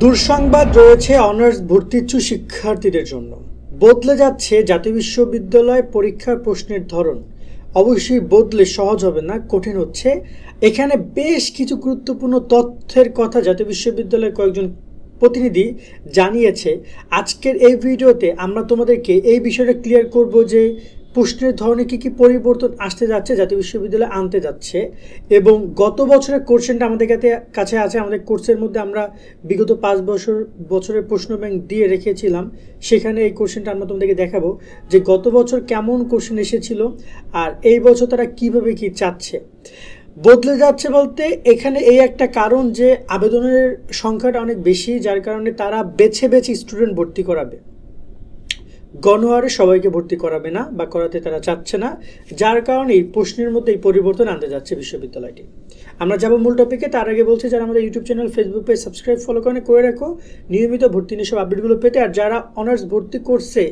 দুঃসংবাদ রয়েছে অনার্স ভর্তিচ্ছু শিক্ষার্থীদের জন্য। বদলে যাচ্ছে জাতীয় বিশ্ববিদ্যালয় পরীক্ষার প্রশ্নের ধরন। অবশ্যই বদলে সহজ হবে না, কঠিন হচ্ছে। এখানে বেশ কিছু গুরুত্বপূর্ণ তথ্যের কথা জাতীয় বিশ্ববিদ্যালয়ের কয়েকজন প্রতিনিধি জানিয়েছে। আজকের এই ভিডিওতে আমরা তোমাদেরকে এই বিষয়টা ক্লিয়ার করব যে প্রশ্নের ধরনে কী কী পরিবর্তন আসতে যাচ্ছে, জাতীয় বিশ্ববিদ্যালয় আনতে যাচ্ছে। এবং গত বছরের কোশ্চেনটা আমাদের কাছে আছে। আমাদের কোর্সের মধ্যে আমরা বিগত 5 বছরের প্রশ্ন ব্যাংক দিয়ে রেখেছিলাম। সেখানে এই কোশ্চেনটা আমরা তোমাদেরকে দেখাবো যে গত বছর কেমন কোশ্চেন এসেছিল আর এই বছর তারা কীভাবে কী চাচ্ছে। বদলে যাচ্ছে বলতে এখানে এই একটা কারণ যে আবেদনের সংখ্যাটা অনেক বেশি, যার কারণে তারা বেছে বেছে স্টুডেন্ট ভর্তি করাবে, গণহারে সবাইকে ভর্তি করাবে না বা করাতে তারা চাচ্ছে না, যার কারণে এই প্রশ্নের মধ্যে এই পরিবর্তন আনতে যাচ্ছে বিশ্ববিদ্যালয়টি। আমরা যাব মূল টপিকে। তার আগে বলছি, যারা আমাদের YouTube channel, Facebook page subscribe follow করে রাখো নিয়মিত ভর্তি নিয়ে সব আপডেটগুলো পেতে। আর যারা অনার্স ভর্তি কোর্সে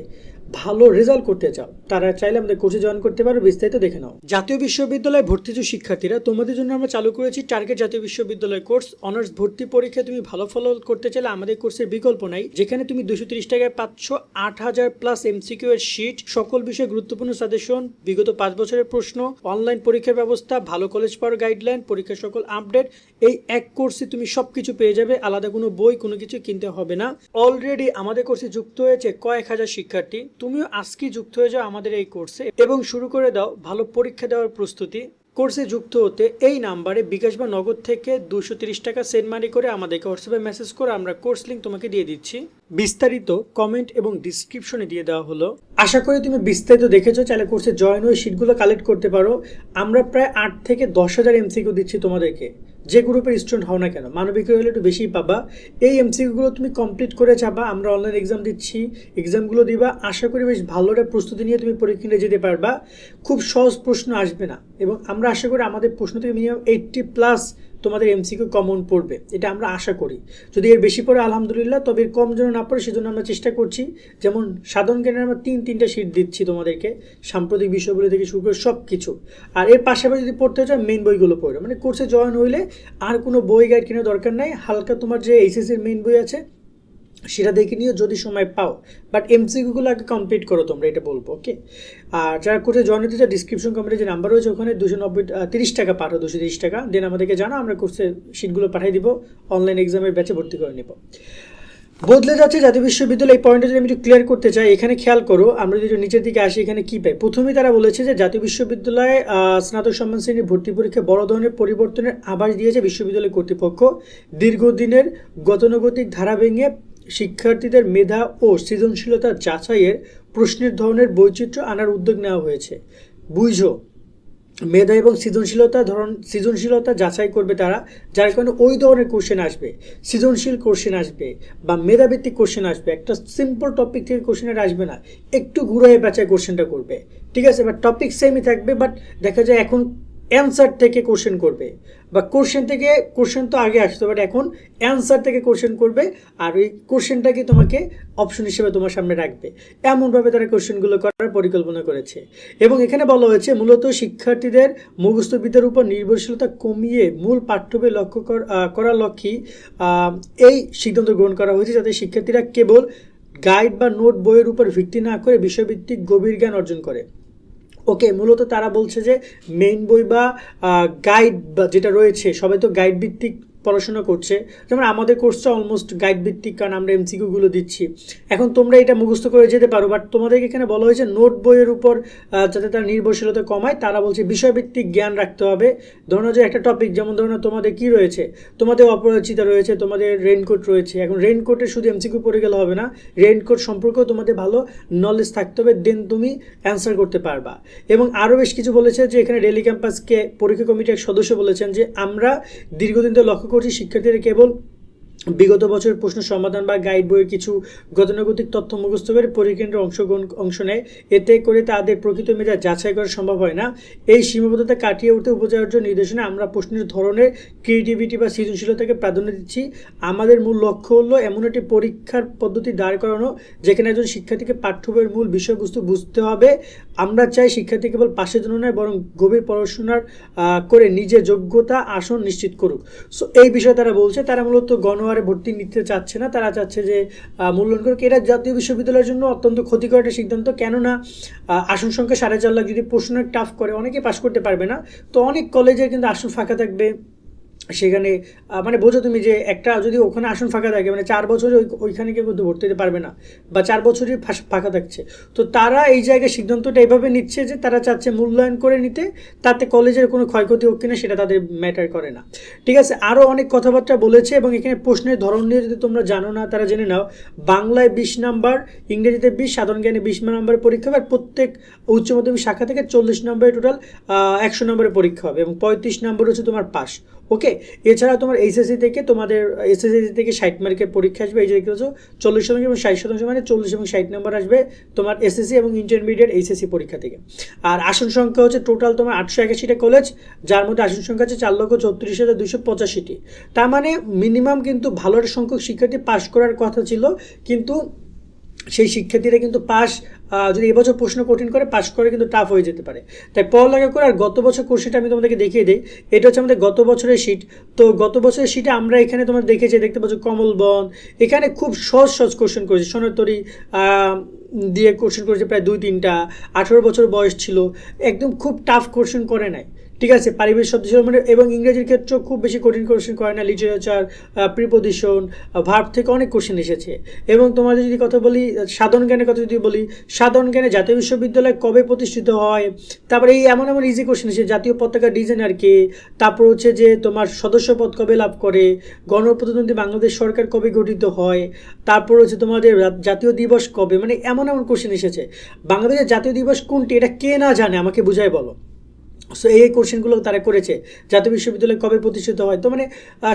ভালো রেজাল্ট করতে চাও তারা চাইলে আমাদের কোর্সে জয়েন করতে পারো। বিস্তারিত দেখে নাও। জাতীয় বিশ্ববিদ্যালয়ে ভর্তিচ্ছু শিক্ষার্থীরা, তোমাদের জন্য আমরা চালু করেছি টার্গেট জাতীয় বিশ্ববিদ্যালয় কোর্স। অনার্স ভর্তি পরীক্ষায় তুমি ভালো ফল করতে চাইলে আমাদের কোর্সের বিকল্প নাই, যেখানে তুমি 230 টাকায় পাচ্ছ 8000 প্লাস এমসিকিউ এর শীট, সকল বিষয়ে গুরুত্বপূর্ণ সাজেশন, বিগত 5 বছরের প্রশ্ন, অনলাইন পরীক্ষার ব্যবস্থা, ভালো কলেজ পাওয়ার গাইডলাইন, পরীক্ষার সকল আপডেট। এই এক কোর্সে তুমি সবকিছু পেয়ে যাবে, আলাদা কোনো বই কোনো কিছু কিনতে হবে না। অলরেডি আমাদের কোর্সে যুক্ত হয়েছে কয়েক হাজার শিক্ষার্থী। তুমিও আজকে যুক্ত হয়ে যাও আমাদের এই কোর্সে এবং শুরু করে দাও ভালো পরীক্ষা দেওয়ার প্রস্তুতি। কোর্সে যুক্ত হতে এই নাম্বারে বিকাশ বা নগদ থেকে 230 টাকা সেন্ড মানি করে আমাদেরকে হোয়াটসঅ্যাপে মেসেজ করে আমরা কোর্স লিঙ্ক তোমাকে দিয়ে দিচ্ছি। বিস্তারিত কমেন্ট এবং ডিসক্রিপশনে দিয়ে দেওয়া হলো। আশা করি তুমি বিস্তারিত দেখেছো। চাইলে কোর্সে জয়েন হয়ে শিটগুলো কালেক্ট করতে পারো। আমরা প্রায় 8 থেকে 10,000 এমসিকিউ দিচ্ছি তোমাদেরকে, যে গ্রুপের স্টুডেন্ট হও না কেন। মানবিক হলে একটু বেশি পাবা। এই এমসিকিউগুলো তুমি কমপ্লিট করে যাবা। আমরা অনলাইন এক্সাম দিচ্ছি, এক্সামগুলো দিবা। আশা করি বেশ ভালো একটা প্রস্তুতি নিয়ে তুমি পরীক্ষা নিয়ে যেতে পারবা। খুব সহজ প্রশ্ন আসবে না এবং আমরা আশা করি আমাদের প্রশ্ন থেকে মিনিমাম 80+ তোমাদের এমসিকিউ কমন পড়বে, এটা আমরা আশা করি। যদি এর বেশি পড়ে আলহামদুলিল্লাহ, তবে এর কম যেন না পড়ে সেজন্য আমরা চেষ্টা করছি। যেমন সাধারণ জ্ঞানের আমরা 3টা শীট দিচ্ছি তোমাদেরকে, সাম্প্রতিক বিষয়গুলো থেকে শুরু করে সব কিছু। আর এর পাশাপাশি যদি পড়তে চাও মেইন বইগুলো পড়ো। মানে কোর্সে জয়েন হইলে আর কোনো বই গাইড কেনার দরকার নাই। হালকা তোমার যে এইচএসসির মেইন বই আছে সেটা দেখে নিও যদি সময় পাও, বাট এমসিকিউগুলো আগে কমপ্লিট করো তোমরা, এটা বলবো। ওকে। আর যারা কোর্সে জয়েন হতে চাও, ডিসক্রিপশন কমেন্টে যে নাম্বার রয়েছে ওখানে 230 টাকা পাঠাও, 230 টাকা দেন আমাদেরকে জানা, আমরা কোর্সে শিটগুলো পাঠিয়ে দিব, অনলাইন এক্সামের ব্যাচে ভর্তি করে নেব। বদলে যাচ্ছে জাতীয় বিশ্ববিদ্যালয়, এই পয়েন্টটা যদি আমি একটু ক্লিয়ার করতে চাই, এখানে খেয়াল করো। আমরা যদি নিচের দিকে আসি, এখানে কী পাই? প্রথমেই তারা বলেছে যে জাতীয় বিশ্ববিদ্যালয়ে স্নাতক সম্মান শ্রেণীর ভর্তি পরীক্ষায় বড় ধরনের পরিবর্তনের আভাস দিয়েছে বিশ্ববিদ্যালয় কর্তৃপক্ষ। দীর্ঘদিনের গতানুগতিক ধারা ভেঙে শিক্ষার্থীদের মেধা ও সৃজনশীলতা যাচাইয়ের প্রশ্নের ধরনের বৈচিত্র্য আনার উদ্যোগ নেওয়া হয়েছে। বুঝো, মেধা এবং সৃজনশীলতা যাচাই করবে তারা, যার কারণে ওই ধরনের কোশ্চেন আসবে, সৃজনশীল কোশ্চেন আসবে বা মেধাভিত্তিক কোশ্চেন আসবে। একটা সিম্পল টপিক থেকে কোশ্চেন আসবে না, একটু ঘুরাই বাঁচায় কোশ্চেনটা করবে, ঠিক আছে? বাট টপিক সেমই থাকবে, বাট দেখা যায় এখন অ্যান্সার থেকে কোশ্চেন করবে, বা কোশ্চেন তো আগে আসতো, বাট এখন অ্যান্সার থেকে কোশ্চেন করবে। আর ওই কোশ্চেনটাকে তোমাকে অপশন হিসেবে তোমার সামনে রাখবে। এমনভাবে তারা কোশ্চেনগুলো করার পরিকল্পনা করেছে। এবং এখানে বলা হয়েছে মূলত শিক্ষার্থীদের মুখস্থবিদ্যার উপর নির্ভরশীলতা কমিয়ে মূল পাঠ্যবই লক্ষ্য করার লক্ষ্যেই এই সিদ্ধান্ত গ্রহণ করা হয়েছে, যাতে শিক্ষার্থীরা কেবল গাইড বা নোট বইয়ের উপর ভিত্তি না করে বিষয়ভিত্তিক গভীর জ্ঞান অর্জন করে। ওকে, মূলত তারা বলছে যে মেইন বই বা গাইড বা যেটা রয়েছে, সবাই তো গাইড ভিত্তিক পড়াশোনা করছে, যেমন আমাদের কোর্সটা অলমোস্ট গাইড ভিত্তিক, কারণ আমরা এমসিকিউগুলো দিচ্ছি। এখন তোমরা এটা মুখস্থ করে যেতে পারো, বাট তোমাদেরকে এখানে বলা হয়েছে নোট বইয়ের উপর যাতে তার নির্ভরশীলতা কমায়, তারা বলছে বিষয়ভিত্তিক জ্ঞান রাখতে হবে। ধরো যে একটা টপিক, যেমন ধরো তোমাদের কি রয়েছে, তোমাদের অপরিচিতা রয়েছে, তোমাদের রেইনকোট রয়েছে। এখন রেইনকোটের শুধু এমসিকিউ পড়ে গেলে হবে না, রেইনকোট সম্পর্কেও তোমাদের ভালো নলেজ থাকতে হবে, দেন তুমি অ্যান্সার করতে পারবা। এবং আরও বেশ কিছু বলেছে যে এখানে ডেইলি ক্যাম্পাসকে পরীক্ষা কমিটির এক সদস্য বলেছেন যে আমরা দীর্ঘদিন ধরে লক্ষ্য করছি শিক্ষার্থীরা কেবল বিগত বছরের প্রশ্ন সমাধান বা গাইড বইয়ের কিছু গতানুগতিক তথ্য মুখস্থ করে পরীক্ষায় অংশ নেয়। এতে করে তাদের প্রকৃত মেধা যাচাই করা সম্ভব হয় না। এই সীমাবদ্ধতা কাটিয়ে উঠতে উপাচার্য নির্দেশনা আমরা প্রশ্নের ধরনের ক্রিয়েটিভিটি বা সৃজনশীলতাকে প্রাধান্য দিচ্ছি। আমাদের মূল লক্ষ্য হলো এমন একটি পরীক্ষার পদ্ধতি দাঁড় করানো যেখানে একজন শিক্ষার্থীকে পাঠ্য বইয়ের মূল বিষয়বস্তু বুঝতে হবে। আমরা চাই শিক্ষার্থী কেবল পাশের জন্য নয়, বরং গভীর পড়াশোনার করে নিজের যোগ্যতা আসন নিশ্চিত করুক। সো এই বিষয়ে তারা বলছে, তারা মূলত হারে ভর্তি নিতে চাচ্ছে না, তারা চাচ্ছে যে মূল্যায়ন করুক। এটা জাতীয় বিশ্ববিদ্যালয়ের জন্য অত্যন্ত ক্ষতিকর একটা সিদ্ধান্ত। কেননা আসন সংখ্যা 4.5 লাখ, যদি প্রশ্ন টাফ করে অনেকে পাশ করতে পারবে না। তো অনেক কলেজে কিন্তু আসন ফাঁকা থাকবে সেখানে। মানে বোঝো তুমি যে একটা যদি ওখানে আসন ফাঁকা থাকে, মানে 4 বছরে ওইখানে কেউ কিন্তু ভর্তি হতে পারবে না, বা 4 বছরই ফাঁকা থাকছে। তো তারা এই জায়গায় সিদ্ধান্তটা এইভাবে নিচ্ছে যে তারা চাচ্ছে মূল্যায়ন করে নিতে, তাতে কলেজের কোনো ক্ষয়ক্ষতি হোক কিনা সেটা তাদের ম্যাটার করে না। ঠিক আছে, আরও অনেক কথাবার্তা বলেছে এবং এখানে প্রশ্নের ধরন নিয়ে যদি তোমরা জানো না তারা জেনে নাও। বাংলায় 20 নাম্বার, ইংরেজিতে 20, সাধারণ জ্ঞানে 20 নাম্বার পরীক্ষা হবে। আর প্রত্যেক উচ্চ মাধ্যমিক শাখা থেকে 40 নম্বরের টোটাল 100 নম্বরের পরীক্ষা হবে এবং 35 নম্বর হচ্ছে তোমার পাস। ওকে, এছাড়া তোমার এইচএসসি থেকে তোমাদের এসএসসি থেকে 60 মার্কের পরীক্ষা আসবে। এই যে দেখতে পাচ্ছ 40% এবং 60%, মানে 40 এবং 60 নম্বর আসবে তোমার এসএসসি এবং ইন্টারমিডিয়েট এইচএসসি পরীক্ষা থেকে। আর আসন সংখ্যা হচ্ছে টোটাল তোমার 881টা কলেজ, যার মধ্যে আসন সংখ্যা আছে 4,34,285টি। তার মানে মিনিমাম কিন্তু ভালো একটা সংখ্যক শিক্ষার্থী পাশ করার কথা ছিল, কিন্তু সেই শিক্ষার্থীরা কিন্তু পাস, যদি এবছর প্রশ্ন কঠিন করে পাস করে কিন্তু টাফ হয়ে যেতে পারে। তাই পড়ালেখা করে। আর গত বছর কোর্সটা আমি তোমাদেরকে দেখিয়ে দিই। এটা হচ্ছে আমাদের গত বছরের শীট। তো গত বছরের শীটে আমরা এখানে তোমার দেখতে পাচ্ছ কমল বন, এখানে খুব সহজ কোশ্চেন করেছে। সোনাতরি দিয়ে কোশ্চেন করেছে প্রায় 2-3টা। 18 বছর বয়স ছিল, একদম খুব টাফ কোশ্চেন করে নাই। ঠিক আছে, পারিবারিক শব্দ ছিল মানে, এবং ইংরেজির ক্ষেত্রেও খুব বেশি কঠিন কোশ্চেন করে না। লিটারেচার, প্রিপোজিশন, ভার্ব থেকে অনেক কোশ্চেন এসেছে। এবং তোমাদের যদি কথা বলি সাধারণ জ্ঞানের কথা, যদি বলি সাধারণ জ্ঞানে জাতীয় বিশ্ববিদ্যালয় কবে প্রতিষ্ঠিত হয়, তারপরে এই এমন ইজি কোশ্চেন এসেছে, জাতীয় পতাকা ডিজাইনার কে, তারপর হচ্ছে যে তোমার সদস্যপদ কবে লাভ করে, গণপ্রজাতন্ত্রী বাংলাদেশ সরকার কবে গঠিত হয়, তারপর হচ্ছে তোমাদের জাতীয় দিবস কবে, মানে এমন কোশ্চেন এসেছে। বাংলাদেশের জাতীয় দিবস কোনটি এটা কে না জানে, আমাকে বুঝাই বলো। সো এই কোশ্চেনগুলো তারা করেছে। জাতীয় বিশ্ববিদ্যালয় কবে প্রতিষ্ঠিত হয়, তো মানে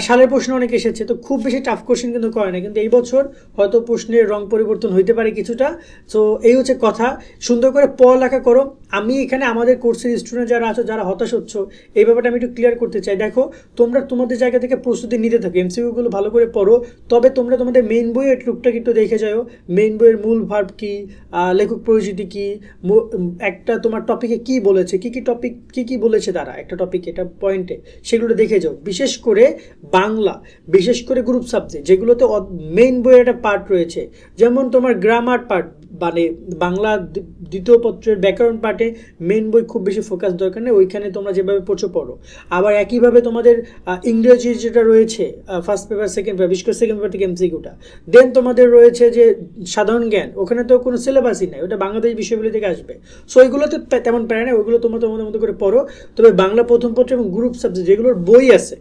সালের প্রশ্ন অনেক এসেছে। তো খুব বেশি টাফ কোশ্চেন কিন্তু করে না, কিন্তু এই বছর হয়তো প্রশ্নের রং পরিবর্তন হইতে পারে কিছুটা। সো এই হচ্ছে কথা, সুন্দর করে পড়ালেখা করো। আমি এখানে আমাদের কোর্সের স্টুডেন্ট যারা আছো, যারা হতাশ হচ্ছ, এই ব্যাপারটা আমি একটু ক্লিয়ার করতে চাই। দেখো, তোমরা তোমাদের জায়গা থেকে প্রস্তুতি নিতে থাকো, এমসিকিউগুলো ভালো করে পড়ো। তবে তোমরা তোমাদের মেইন বইয়ের টুকটাক একটু দেখে যাও, মেইন বইয়ের মূল ভার্ব কী, লেখক পরিচিতি কী, একটা তোমার টপিকে কী বলেছে, কী বলেছে তারা একটা টপিকে, একটা পয়েন্টে, সেগুলো দেখে যাও। বিশেষ করে বাংলা, বিশেষ করে গ্রুপ সাবজেক্ট যেগুলোতে মেইন বইয়ের একটা পার্ট রয়েছে, যেমন তোমার গ্রামার পার্ট, মানে বাংলা দ্বিতীয় পত্রের ব্যাকরণ পার্টে মেইন বই খুব বেশি ফোকাস দরকার নেই, ওইখানে তোমরা যেভাবে পড়ো। আবার একইভাবে তোমাদের ইংরেজি যেটা রয়েছে ফার্স্ট পেপার, সেকেন্ড পেপার, বিশেষ করে সেকেন্ড পেপার থেকে এমসিকিউটা। দেন তোমাদের রয়েছে যে সাধারণ জ্ঞান, ওখানে তো কোনো সিলেবাসই নাই, ওটা বাংলাদেশ বিশ্ববিদ্যালয় থেকে আসবে। সো ওইগুলোতে তেমন প্যারা নেই, ওইগুলো তোমরা তোমাদের মতো করে পড়ো। তবে বাংলা প্রথম পত্র এবং গ্রুপ সাবজেক্ট যেগুলোর বই আছে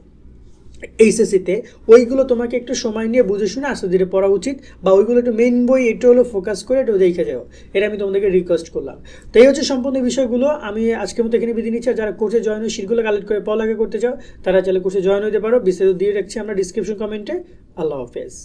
এইচএসসিতে, ওইগুলো তোমাকে একটু সময় নিয়ে বুঝে শুনে আস্তে ধীরে পড়া উচিত, বা ওইগুলো একটু মেইন বই একটু হলো ফোকাস করে একটু দেখে যাও। এটা আমি তোমাদেরকে রিকোয়েস্ট করলাম। তো এই হচ্ছে সম্পূর্ণ বিষয়গুলো। আমি আজকের মতো এখানে বিদায় নিচ্ছি। যারা কোর্সে জয়েন হয়ে শিটগুলো কালেক্ট করে পড়ালেখা করতে চাও, তারা চাইলে কোর্সে জয়েন হতে পারো। বিস্তারিত দিয়ে রাখছি আমরা ডিসক্রিপশন কমেন্টে। আল্লাহ হাফেজ।